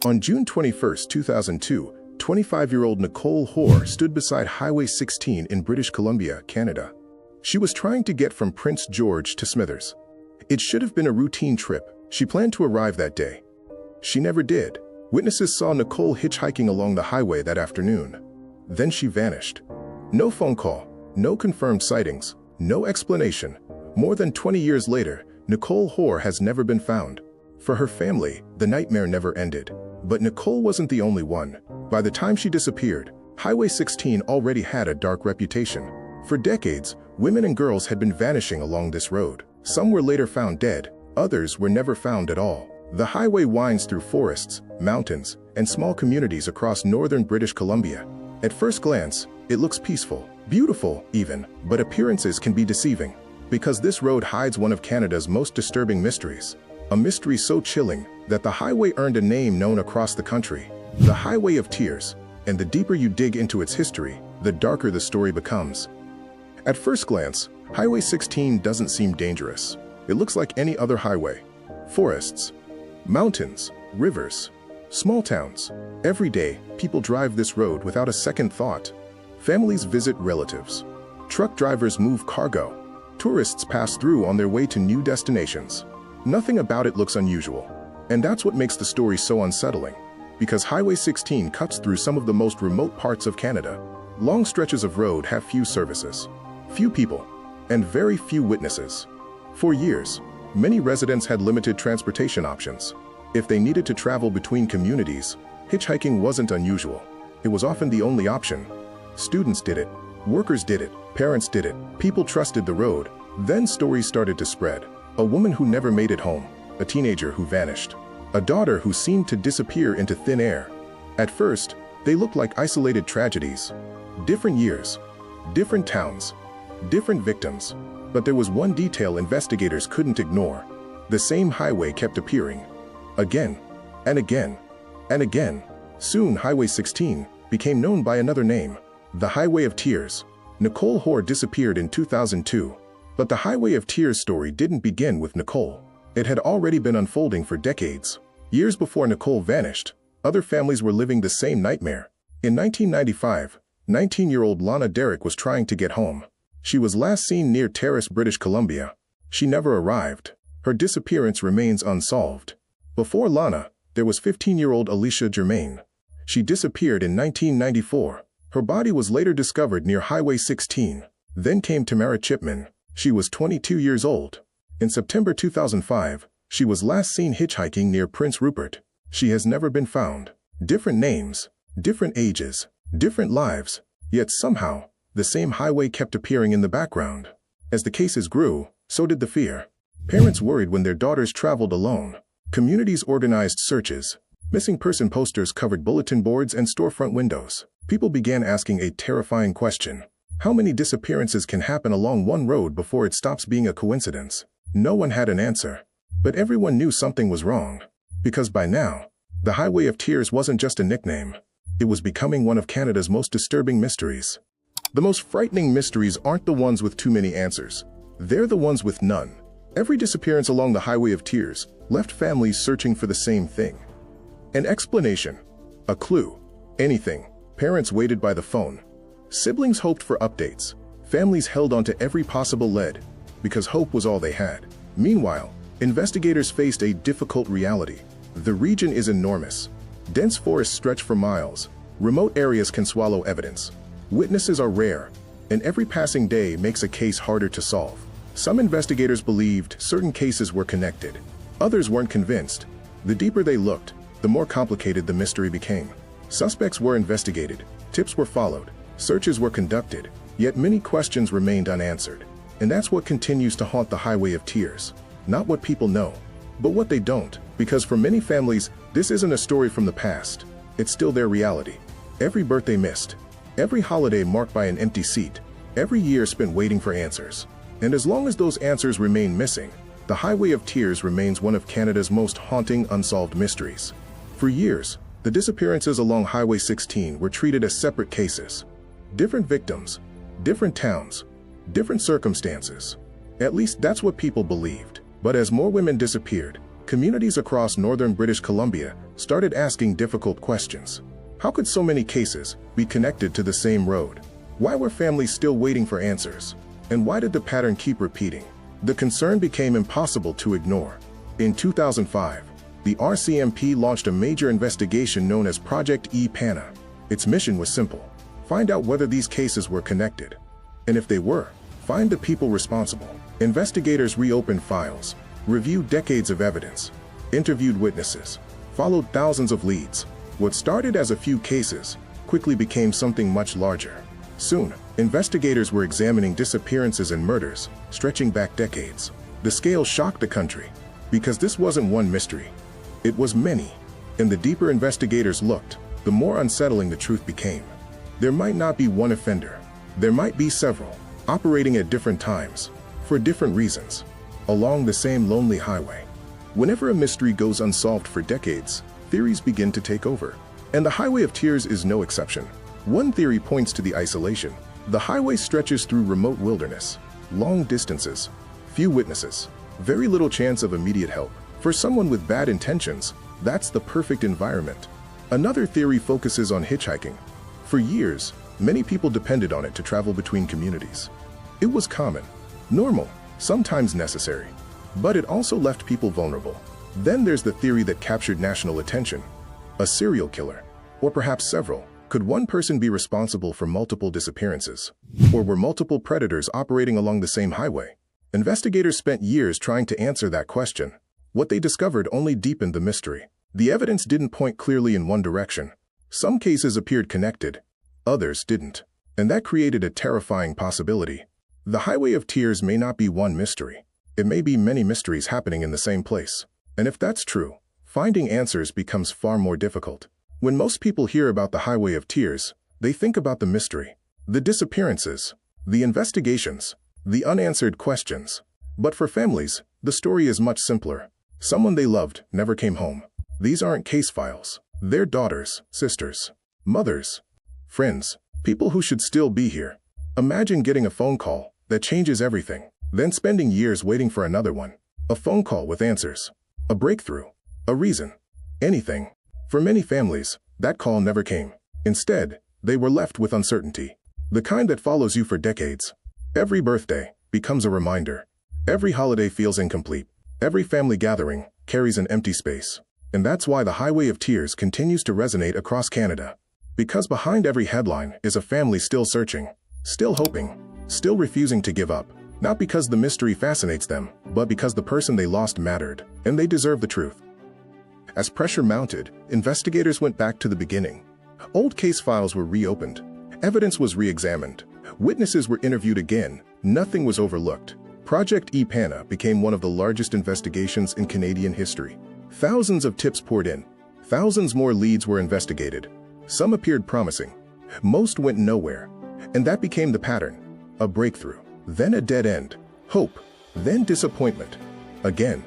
On June 21, 2002, 25-year-old Nicole Hoar stood beside Highway 16 in British Columbia, Canada. She was trying to get from Prince George to Smithers. It should have been a routine trip. She planned to arrive that day. She never did. Witnesses saw Nicole hitchhiking along the highway that afternoon. Then she vanished. No phone call, no confirmed sightings, no explanation. More than 20 years later, Nicole Hoar has never been found. For her family, the nightmare never ended. But Nicole wasn't the only one. By the time she disappeared, Highway 16 already had a dark reputation. For decades, women and girls had been vanishing along this road. Some were later found dead, others were never found at all. The highway winds through forests, mountains, and small communities across northern British Columbia. At first glance, it looks peaceful, beautiful even, but appearances can be deceiving. Because this road hides one of Canada's most disturbing mysteries. A mystery so chilling that the highway earned a name known across the country, the Highway of Tears. And the deeper you dig into its history, the darker the story becomes. At first glance, Highway 16 doesn't seem dangerous. It looks like any other highway. Forests, mountains, rivers, small towns. Every day, people drive this road without a second thought. Families visit relatives. Truck drivers move cargo. Tourists pass through on their way to new destinations. Nothing about it looks unusual. And that's what makes the story so unsettling. Because Highway 16 cuts through some of the most remote parts of Canada. Long stretches of road have few services, few people, and very few witnesses. For years, many residents had limited transportation options. If they needed to travel between communities, hitchhiking wasn't unusual. It was often the only option. Students did it, workers did it, parents did it, people trusted the road. Then stories started to spread. A woman who never made it home, a teenager who vanished, a daughter who seemed to disappear into thin air. At first, they looked like isolated tragedies. Different years, different towns, different victims. But there was one detail investigators couldn't ignore. The same highway kept appearing. Again, and again, and again. Soon Highway 16 became known by another name, the Highway of Tears. Nicole Hoar disappeared in 2002. But the Highway of Tears story didn't begin with Nicole. It had already been unfolding for decades. Years before Nicole vanished, other families were living the same nightmare. In 1995, 19-year-old Lana Derrick was trying to get home. She was last seen near Terrace, British Columbia. She never arrived. Her disappearance remains unsolved. Before Lana, there was 15-year-old Alicia Germain. She disappeared in 1994. Her body was later discovered near Highway 16. Then came Tamara Chipman. She was 22 years old. In September 2005, she was last seen hitchhiking near Prince Rupert. She has never been found. Different names, different ages, different lives, yet somehow, the same highway kept appearing in the background. As the cases grew, so did the fear. Parents worried when their daughters traveled alone. Communities organized searches. Missing person posters covered bulletin boards and storefront windows. People began asking a terrifying question. How many disappearances can happen along one road before it stops being a coincidence? No one had an answer. But everyone knew something was wrong. Because by now, the Highway of Tears wasn't just a nickname. It was becoming one of Canada's most disturbing mysteries. The most frightening mysteries aren't the ones with too many answers. They're the ones with none. Every disappearance along the Highway of Tears left families searching for the same thing. An explanation, a clue, anything. Parents waited by the phone. Siblings hoped for updates. Families held onto every possible lead, because hope was all they had. Meanwhile, investigators faced a difficult reality. The region is enormous. Dense forests stretch for miles. Remote areas can swallow evidence. Witnesses are rare, and every passing day makes a case harder to solve. Some investigators believed certain cases were connected. Others weren't convinced. The deeper they looked, the more complicated the mystery became. Suspects were investigated. Tips were followed. Searches were conducted, yet many questions remained unanswered. And that's what continues to haunt the Highway of Tears. Not what people know, but what they don't. Because for many families, this isn't a story from the past. It's still their reality. Every birthday missed, every holiday marked by an empty seat, every year spent waiting for answers. And as long as those answers remain missing, the Highway of Tears remains one of Canada's most haunting unsolved mysteries. For years, the disappearances along Highway 16 were treated as separate cases. Different victims, different towns, different circumstances. At least that's what people believed. But as more women disappeared, communities across northern British Columbia started asking difficult questions. How could so many cases be connected to the same road? Why were families still waiting for answers? And why did the pattern keep repeating? The concern became impossible to ignore. In 2005, the RCMP launched a major investigation known as Project E-Pana. Its mission was simple: find out whether these cases were connected. And if they were, find the people responsible. Investigators reopened files, reviewed decades of evidence, interviewed witnesses, followed thousands of leads. What started as a few cases quickly became something much larger. Soon, investigators were examining disappearances and murders, stretching back decades. The scale shocked the country, because this wasn't one mystery. It was many, and the deeper investigators looked, the more unsettling the truth became. There might not be one offender. There might be several, operating at different times, for different reasons, along the same lonely highway. Whenever a mystery goes unsolved for decades, theories begin to take over. And the Highway of Tears is no exception. One theory points to the isolation. The highway stretches through remote wilderness, long distances, few witnesses, very little chance of immediate help. For someone with bad intentions, that's the perfect environment. Another theory focuses on hitchhiking. For years, many people depended on it to travel between communities. It was common, normal, sometimes necessary, but it also left people vulnerable. Then there's the theory that captured national attention. A serial killer, or perhaps several. Could one person be responsible for multiple disappearances? Or were multiple predators operating along the same highway? Investigators spent years trying to answer that question. What they discovered only deepened the mystery. The evidence didn't point clearly in one direction. Some cases appeared connected, others didn't. And that created a terrifying possibility. The Highway of Tears may not be one mystery. It may be many mysteries happening in the same place. And if that's true, finding answers becomes far more difficult. When most people hear about the Highway of Tears, they think about the mystery, the disappearances, the investigations, the unanswered questions. But for families, the story is much simpler. Someone they loved never came home. These aren't case files. They're daughters, sisters, mothers, friends, people who should still be here. Imagine getting a phone call that changes everything, then spending years waiting for another one. A phone call with answers, a breakthrough, a reason, anything. For many families, that call never came. Instead, they were left with uncertainty, the kind that follows you for decades. Every birthday becomes a reminder. Every holiday feels incomplete. Every family gathering carries an empty space. And that's why the Highway of Tears continues to resonate across Canada. Because behind every headline is a family still searching, still hoping, still refusing to give up. Not because the mystery fascinates them, but because the person they lost mattered, and they deserve the truth. As pressure mounted, investigators went back to the beginning. Old case files were reopened. Evidence was re-examined. Witnesses were interviewed again. Nothing was overlooked. Project E-Pana became one of the largest investigations in Canadian history. Thousands of tips poured in. Thousands more leads were investigated. Some appeared promising. Most went nowhere. And that became the pattern. A breakthrough, then a dead end. Hope, then disappointment. Again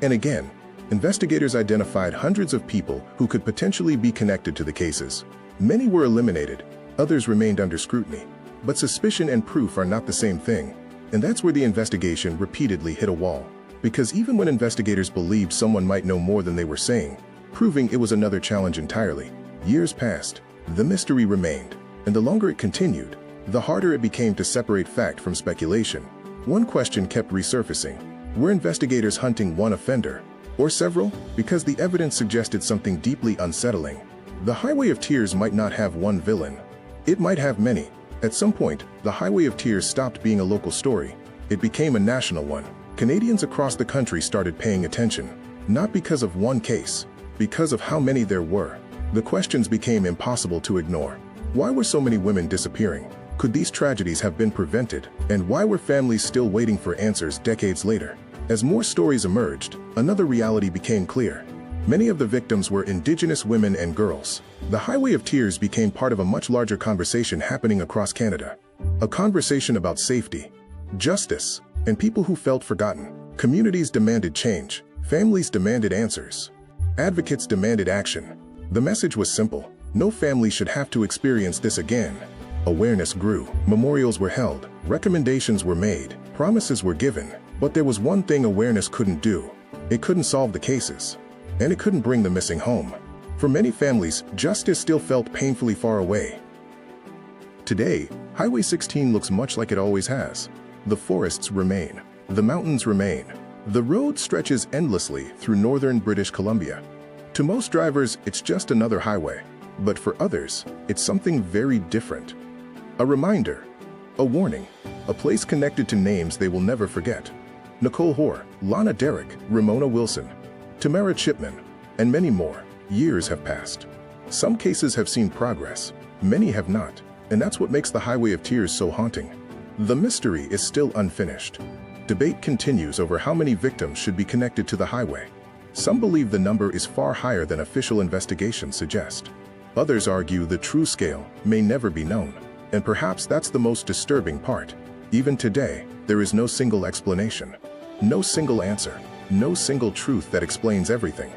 and again. Investigators identified hundreds of people who could potentially be connected to the cases. Many were eliminated, others remained under scrutiny. But suspicion and proof are not the same thing. And that's where the investigation repeatedly hit a wall. Because even when investigators believed someone might know more than they were saying, proving it was another challenge entirely. Years passed, the mystery remained, and the longer it continued, the harder it became to separate fact from speculation. One question kept resurfacing. Were investigators hunting one offender? Or several? Because the evidence suggested something deeply unsettling. The Highway of Tears might not have one villain. It might have many. At some point, the Highway of Tears stopped being a local story. It became a national one. Canadians across the country started paying attention. Not because of one case, because of how many there were. The questions became impossible to ignore. Why were so many women disappearing? Could these tragedies have been prevented? And why were families still waiting for answers decades later? As more stories emerged, another reality became clear. Many of the victims were Indigenous women and girls. The Highway of Tears became part of a much larger conversation happening across Canada. A conversation about safety, justice, and people who felt forgotten. Communities demanded change. Families demanded answers. Advocates demanded action. The message was simple. No family should have to experience this again. Awareness grew. Memorials were held. Recommendations were made. Promises were given. But there was one thing awareness couldn't do. It couldn't solve the cases. And it couldn't bring the missing home. For many families, justice still felt painfully far away. Today, Highway 16 looks much like it always has. The forests remain. The mountains remain. The road stretches endlessly through northern British Columbia. To most drivers, it's just another highway. But for others, it's something very different. A reminder, a warning, a place connected to names they will never forget. Nicole Hoar, Lana Derrick, Ramona Wilson, Tamara Chipman, and many more. Years have passed. Some cases have seen progress, many have not, and that's what makes the Highway of Tears so haunting. The mystery is still unfinished. Debate continues over how many victims should be connected to the highway. Some believe the number is far higher than official investigations suggest. Others argue the true scale may never be known, and perhaps that's the most disturbing part. Even today, there is no single explanation, no single answer, no single truth that explains everything.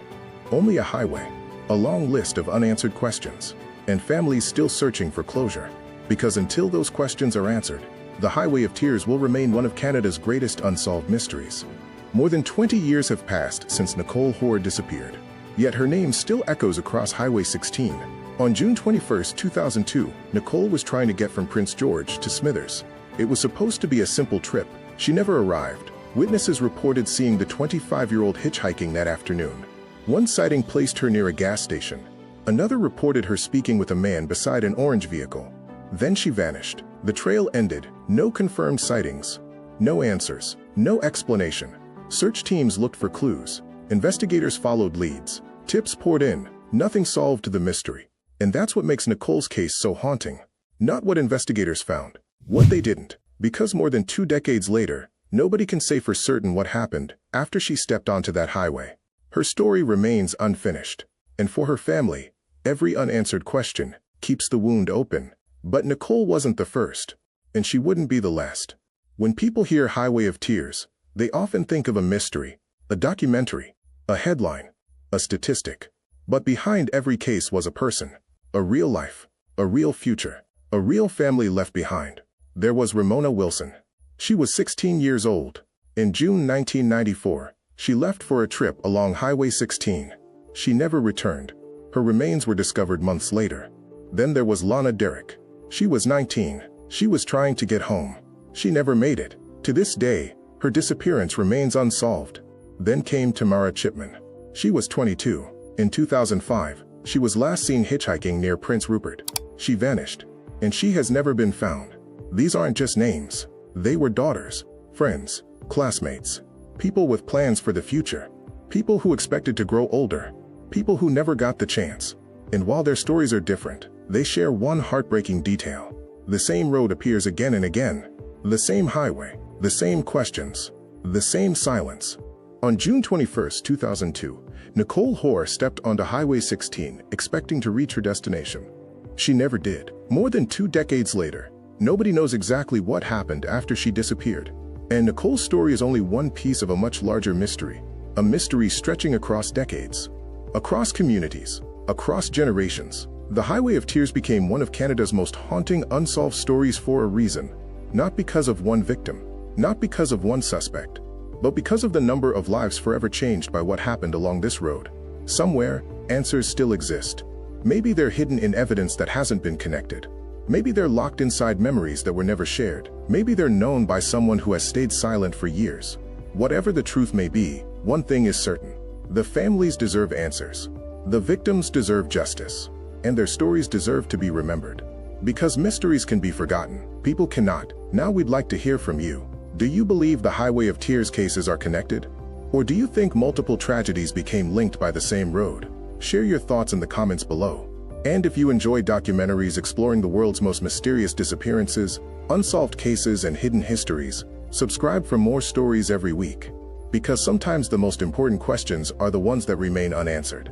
Only a highway, a long list of unanswered questions, and families still searching for closure. Because until those questions are answered, the Highway of Tears will remain one of Canada's greatest unsolved mysteries. More than 20 years have passed since Nicole Hoar disappeared, yet her name still echoes across Highway 16. On June 21, 2002, Nicole was trying to get from Prince George to Smithers. It was supposed to be a simple trip. She never arrived. Witnesses reported seeing the 25-year-old hitchhiking that afternoon. One sighting placed her near a gas station. Another reported her speaking with a man beside an orange vehicle. Then she vanished. The trail ended. No confirmed sightings. No answers. No explanation. Search teams looked for clues. Investigators followed leads. Tips poured in. Nothing solved the mystery. And that's what makes Nicole's case so haunting. Not what investigators found. What they didn't. Because more than 2 decades later, nobody can say for certain what happened after she stepped onto that highway. Her story remains unfinished. And for her family, every unanswered question keeps the wound open. But Nicole wasn't the first, and she wouldn't be the last. When people hear Highway of Tears, they often think of a mystery, a documentary, a headline, a statistic. But behind every case was a person, a real life, a real future, a real family left behind. There was Ramona Wilson. She was 16 years old. In June 1994, she left for a trip along Highway 16. She never returned. Her remains were discovered months later. Then there was Lana Derrick. She was 19. She was trying to get home. She never made it. To this day, her disappearance remains unsolved. Then came Tamara Chipman. She was 22. In 2005, she was last seen hitchhiking near Prince Rupert. She vanished, and she has never been found. These aren't just names. They were daughters, friends, classmates, people with plans for the future, people who expected to grow older, people who never got the chance. And while their stories are different, they share one heartbreaking detail. The same road appears again and again. The same highway, the same questions, the same silence. On June 21, 2002, Nicole Hoar stepped onto Highway 16 expecting to reach her destination. She never did. More than 2 decades later, nobody knows exactly what happened after she disappeared. And Nicole's story is only one piece of a much larger mystery, a mystery stretching across decades, across communities, across generations. The Highway of Tears became one of Canada's most haunting unsolved stories for a reason. Not because of one victim, not because of one suspect, but because of the number of lives forever changed by what happened along this road. Somewhere, answers still exist. Maybe they're hidden in evidence that hasn't been connected. Maybe they're locked inside memories that were never shared. Maybe they're known by someone who has stayed silent for years. Whatever the truth may be, one thing is certain. The families deserve answers. The victims deserve justice. And their stories deserve to be remembered. Because mysteries can be forgotten, people cannot. Now we'd like to hear from you. Do you believe the Highway of Tears cases are connected? Or do you think multiple tragedies became linked by the same road? Share your thoughts in the comments below. And if you enjoy documentaries exploring the world's most mysterious disappearances, unsolved cases, and hidden histories, subscribe for more stories every week. Because sometimes the most important questions are the ones that remain unanswered.